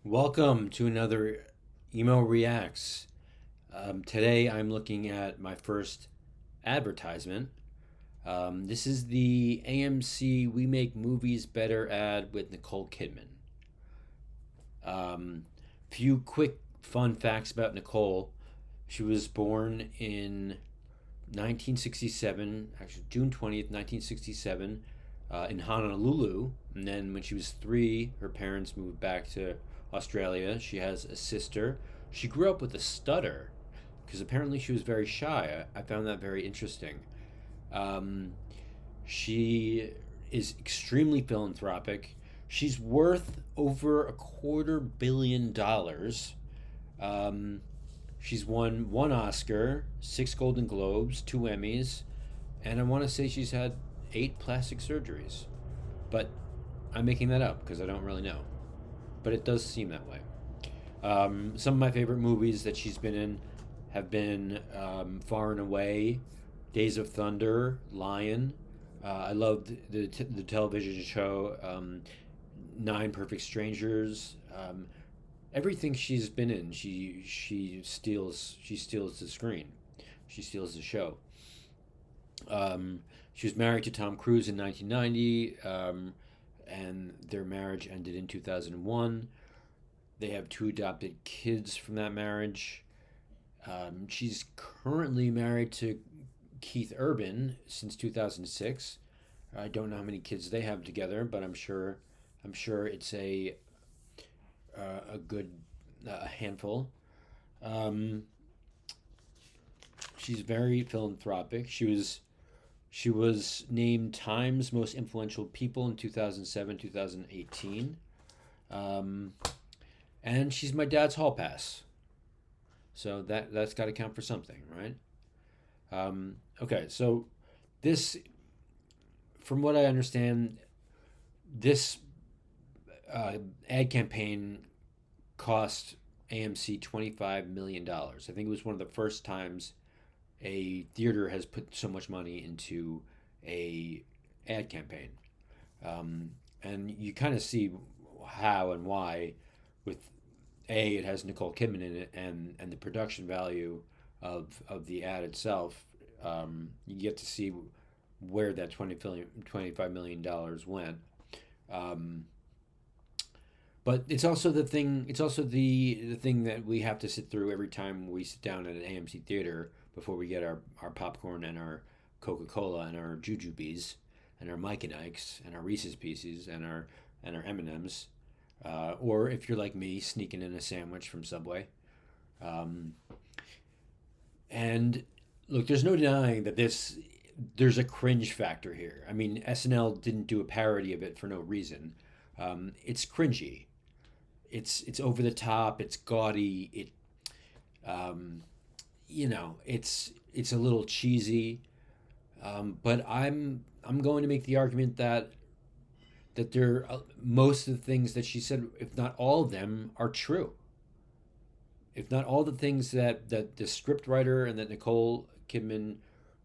Welcome to another EMO-REACTS. Today I'm looking at my first advertisement. This is the AMC We Make Movies Better ad with Nicole Kidman. Few quick fun facts about Nicole. She was born in 1967, actually June 20th, 1967, in Honolulu. And then when she was 3, her parents moved back to Australia. She has a sister. She grew up with a stutter because apparently she was very shy. I found that very interesting. Um, she is extremely philanthropic. She's worth over $250 million. Um, she's won 1 Oscar, 6 Golden Globes, 2 Emmys, and I want to say she's had 8 plastic surgeries. But I'm making that up because I don't really know. But it does seem that way. Some of my favorite movies that she's been in have been Far and Away, Days of Thunder, Lion. I love the television show Nine Perfect Strangers. Everything she's been in, she steals the screen. She steals the show. She was married to Tom Cruise in 1990, and their marriage ended in 2001. They have 2 adopted kids from that marriage. She's currently married to Keith Urban since 2006. I don't know how many kids they have together, but I'm sure it's a good handful. Um, she's very philanthropic. She was named Time's Most Influential People in 2007, 2018. Um, and she's my dad's hall pass. So that's got to count for something, right? Okay, so this, from what I understand, this ad campaign cost AMC $25 million. I think it was one of the first times a theater has put so much money into a ad campaign, and you kind of see how and why. With it has Nicole Kidman in it, and the production value of the ad itself. You get to see where that $25 million went. Um, but it's also the thing. It's also the thing that we have to sit through every time we sit down at an AMC theater before we get our popcorn and our Coca Cola and our Jujubes and our Mike and Ikes and our Reese's Pieces and our M&Ms, or if you're like me, sneaking in a sandwich from Subway. Um, and look, there's no denying that there's a cringe factor here. I mean, SNL didn't do a parody of it for no reason. It's cringy. It's over the top. It's gaudy. Um, it's a little cheesy. But I'm going to make the argument that most of the things that she said, if not all of them, are true. If not all the things that the scriptwriter and that Nicole Kidman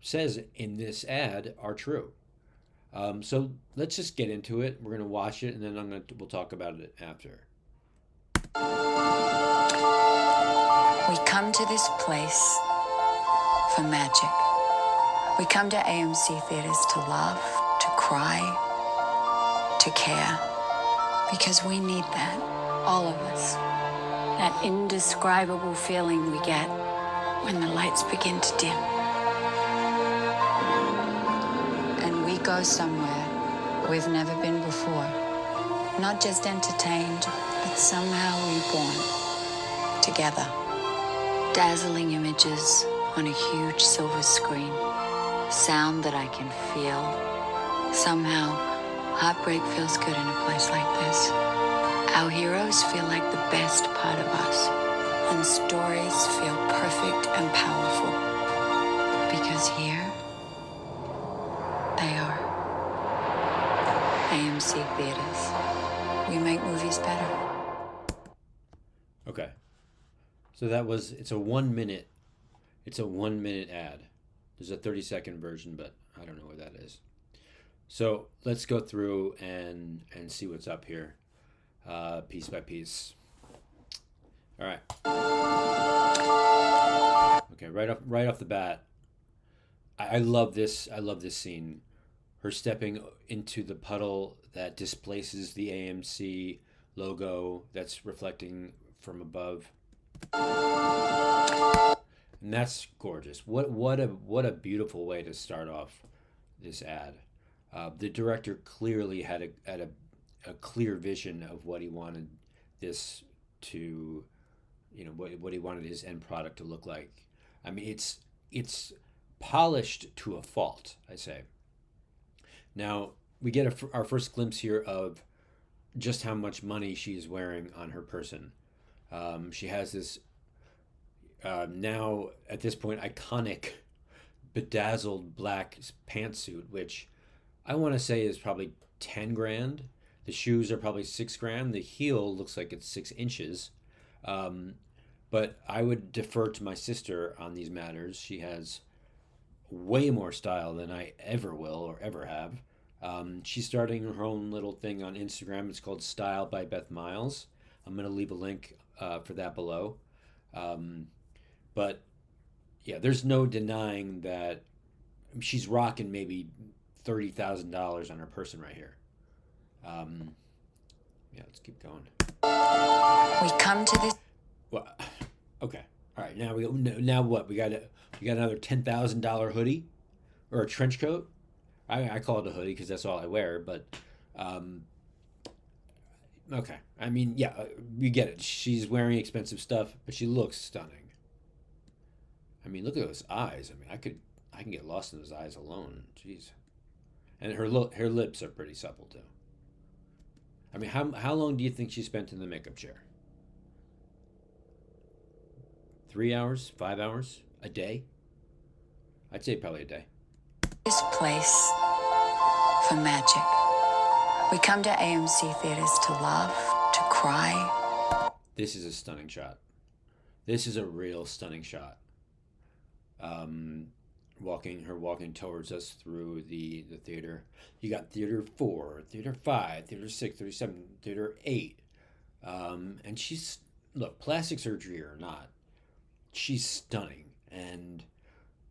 says in this ad are true. So let's just get into it. We're gonna watch it, and then we'll talk about it after. We come to this place for magic. We come to AMC theaters to laugh, to cry, to care. Because we need that, all of us. That indescribable feeling we get when the lights begin to dim. And we go somewhere we've never been before. Not just entertained, but somehow reborn. Together. Dazzling images on a huge silver screen. Sound that I can feel. Somehow, heartbreak feels good in a place like this. Our heroes feel like the best part of us. And stories feel perfect and powerful. Because here, they are. AMC Theaters. We make movies better. Okay. So it's a 1 minute ad. There's a 30-second version, but I don't know what that is. So let's go through and see what's up here, piece by piece. All right. Okay, right off the bat, I love this. I love this scene. Her stepping into the puddle that displaces the AMC logo that's reflecting from above, and that's gorgeous. What a beautiful way to start off this ad. The director clearly a clear vision of what he wanted this to, what he wanted his end product to look like. I mean, it's polished to a fault, I say. Now we get our first glimpse here of just how much money she's wearing on her person. She has this now at this point iconic bedazzled black pantsuit, which I want to say is probably 10 grand. The shoes are probably 6 grand. The heel looks like it's 6 inches. Um, but I would defer to my sister on these matters. She has way more style than I ever will or ever have. She's starting her own little thing on Instagram. It's called Style by Beth Miles. I'm going to leave a link for that below. Um, but yeah, there's no denying that she's rocking maybe $30,000 on her person right here. Um, yeah, let's keep going. We come to this. Well, okay, all right. Now what? We got another $10,000 hoodie or a trench coat. I call it a hoodie because that's all I wear. But um, okay, I mean, yeah, you get it. She's wearing expensive stuff, but she looks stunning. I mean, look at those eyes. I mean, I can get lost in those eyes alone. Jeez. And her lips are pretty supple too. I mean, how long do you think she spent in the makeup chair? 3 hours, 5 hours, a day? I'd say probably a day. This place for magic. We come to AMC theaters to laugh, to cry. This is a stunning shot. This is a real stunning shot. Um, walking towards us through the theater. You got theater 4, theater 5, theater 6, theater 7, theater 8. And she's, look, plastic surgery or not, she's stunning. And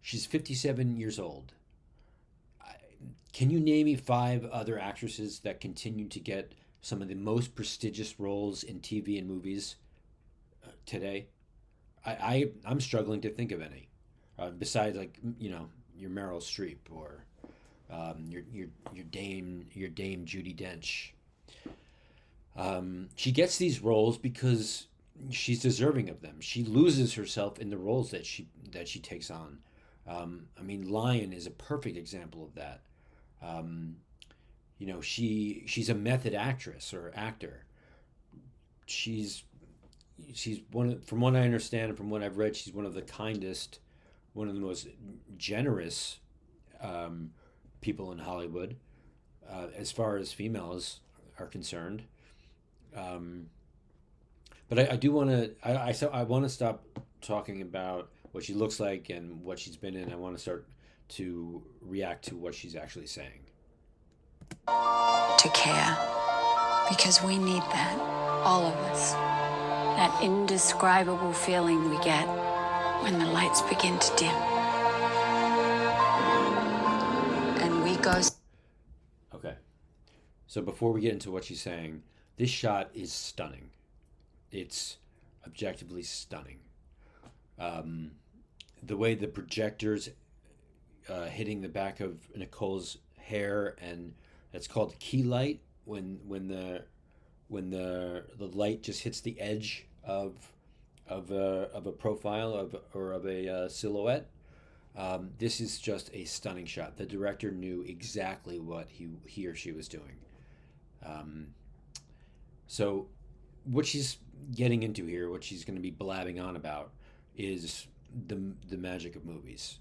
she's 57 years old. Can you name me 5 other actresses that continue to get some of the most prestigious roles in TV and movies today? I'm struggling to think of any. Besides, like, your Meryl Streep or your Dame Judi Dench. She gets these roles because she's deserving of them. She loses herself in the roles that she takes on. I mean, Lion is a perfect example of that. She's a method actress or actor. She's from what I understand and from what I've read, she's one of the kindest, one of the most generous people in Hollywood, as far as females are concerned. But I do want to I want to stop talking about what she looks like and what she's been in. I want to start to react to what she's actually saying. To care. Because we need that. All of us. That indescribable feeling we get when the lights begin to dim. And we go. Okay. So before we get into what she's saying, this shot is stunning. It's objectively stunning. The way the projectors hitting the back of Nicole's hair, and that's called key light when the light just hits the edge of a profile of a silhouette. This is just a stunning shot. The director knew exactly what he or she was doing. So what she's getting into here, what she's going to be blabbing on about, is the magic of movies.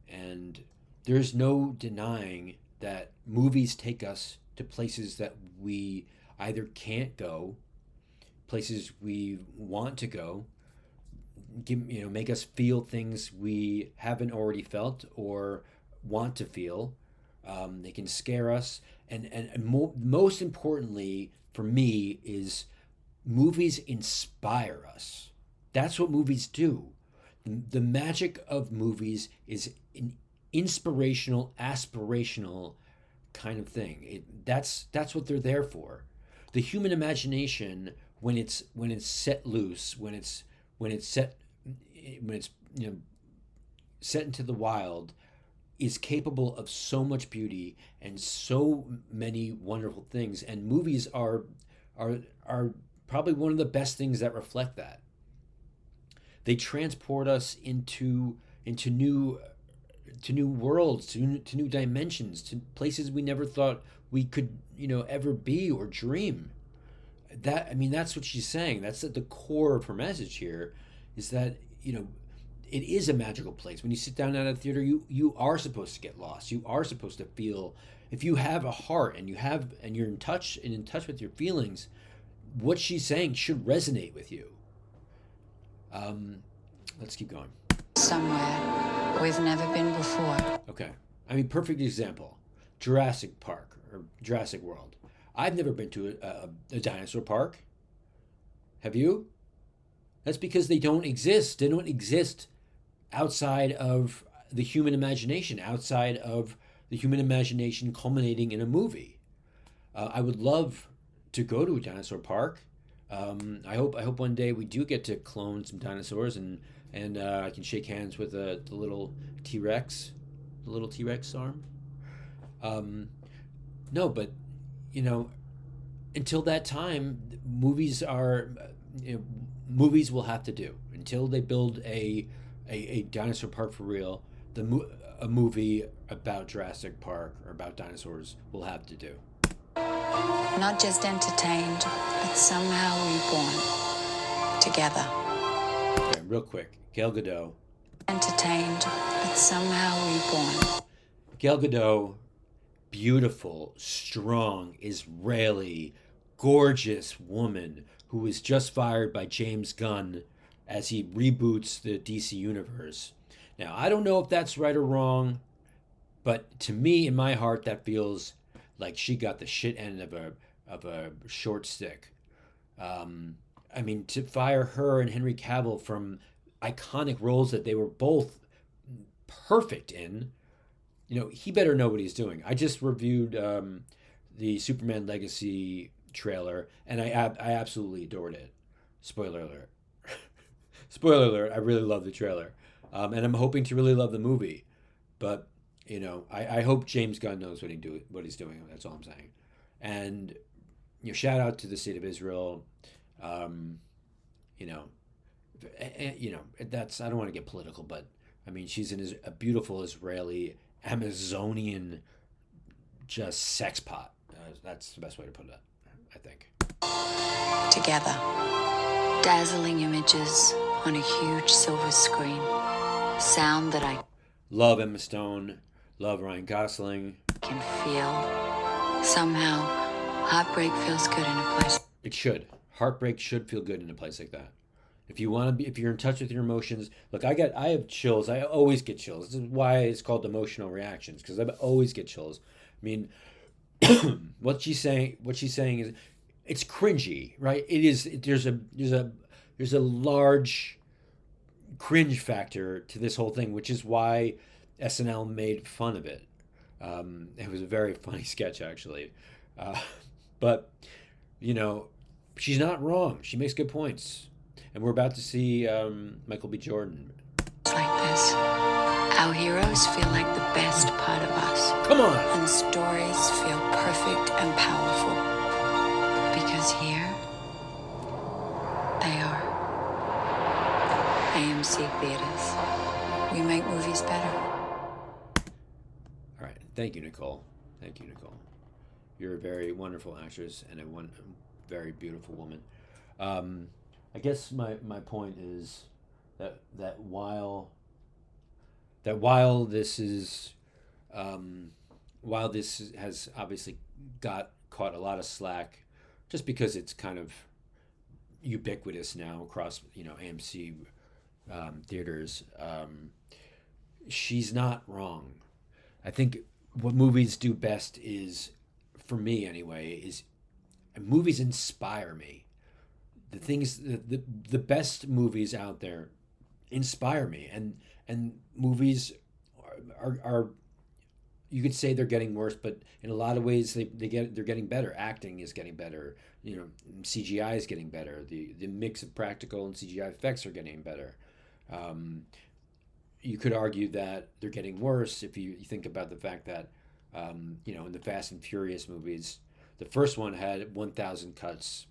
And there's no denying that movies take us to places that we either can't go, places we want to go, make us feel things we haven't already felt or want to feel. They can scare us, and most importantly for me is movies inspire us. That's what movies do. The magic of movies is an inspirational, aspirational kind of thing. That's what they're there for. The human imagination, when it's set loose, when it's set when it's set into the wild, is capable of so much beauty and so many wonderful things. And movies are probably one of the best things that reflect that. They transport us into new worlds, to new dimensions, to places we never thought we could ever be or dream. That's what she's saying. That's at the core of her message here, is that it is a magical place. When you sit down at a theater, you are supposed to get lost. You are supposed to feel. If you have a heart and you're in touch with your feelings, what she's saying should resonate with you. Let's keep going. Somewhere we've never been before. Okay. Perfect example. Jurassic Park or Jurassic World. I've never been to a dinosaur park. Have you? That's because they don't exist. They don't exist outside of the human imagination, outside of the human imagination culminating in a movie. I would love to go to a dinosaur park. I hope one day we do get to clone some dinosaurs and I can shake hands with the little T-Rex, arm. No, but until that time, movies will have to do until they build a dinosaur park for real. A movie about Jurassic Park or about dinosaurs will have to do. Not just entertained, but somehow reborn together. Okay, real quick, Gal Gadot. Entertained, but somehow reborn. Gal Gadot, beautiful, strong, Israeli, gorgeous woman who was just fired by James Gunn as he reboots the DC universe. Now, I don't know if that's right or wrong, but to me, in my heart, that feels like she got the shit end of a short stick. To fire her and Henry Cavill from iconic roles that they were both perfect in, he better know what he's doing. I just reviewed the Superman Legacy trailer, and I absolutely adored it. Spoiler alert. Spoiler alert, I really love the trailer. And I'm hoping to really love the movie. But, I hope James Gunn knows what he's doing. That's all I'm saying. And, shout out to the state of Israel. That's, I don't want to get political, but, she's a beautiful Israeli, Amazonian, just sex pot. That's the best way to put it, I think. Together. Dazzling images on a huge silver screen. Sound that I love Emma Stone, love Ryan Gosling. Can feel. Somehow, heartbreak feels good in a place. It should. Heartbreak should feel good in a place like that. If you're in touch with your emotions, look, I have chills. I always get chills. This is why it's called emotional reactions, because I always get chills. What she's saying is, it's cringy, right? It is. There's a large cringe factor to this whole thing, which is why SNL made fun of it. It was a very funny sketch, actually. But she's not wrong. She makes good points. And we're about to see Michael B. Jordan. Like this, our heroes feel like the best part of us. Come on! And stories feel perfect and powerful. Because here, they are. AMC theaters. We make movies better. All right. Thank you, Nicole. You're a very wonderful actress and a very beautiful woman. I guess my point is that while this has obviously caught a lot of slack, just because it's kind of ubiquitous now across AMC theaters, she's not wrong. I think what movies do best is, for me anyway, is movies inspire me the things the best movies out there inspire me, and movies are you could say they're getting worse, but in a lot of ways they're getting better. Acting is getting better. You know, CGI is getting better. The mix of practical and CGI effects are getting better. Um, you could argue that they're getting worse if you think about the fact that you know, in the Fast and Furious movies, the first one had 1,000 cuts,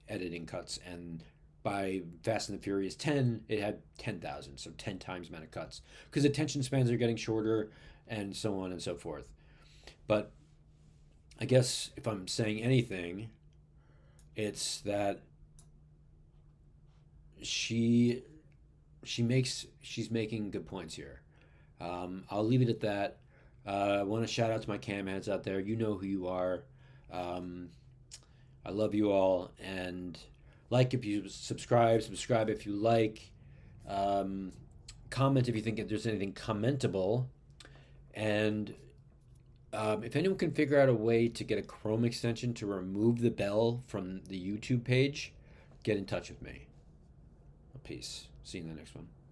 editing cuts, and by Fast and the Furious 10, it had 10,000, so 10 times the amount of cuts because attention spans are getting shorter, and so on and so forth. But I guess if I'm saying anything, it's that she she's making good points here. I'll leave it at that. I want to shout out to my cam heads out there. You know who you are. Um, I love you all, and like if you subscribe if you like. Um, Comment if you think there's anything commentable, and if anyone can figure out a way to get a Chrome extension to remove the bell from the YouTube page, get in touch with me. Peace. See you in the next one.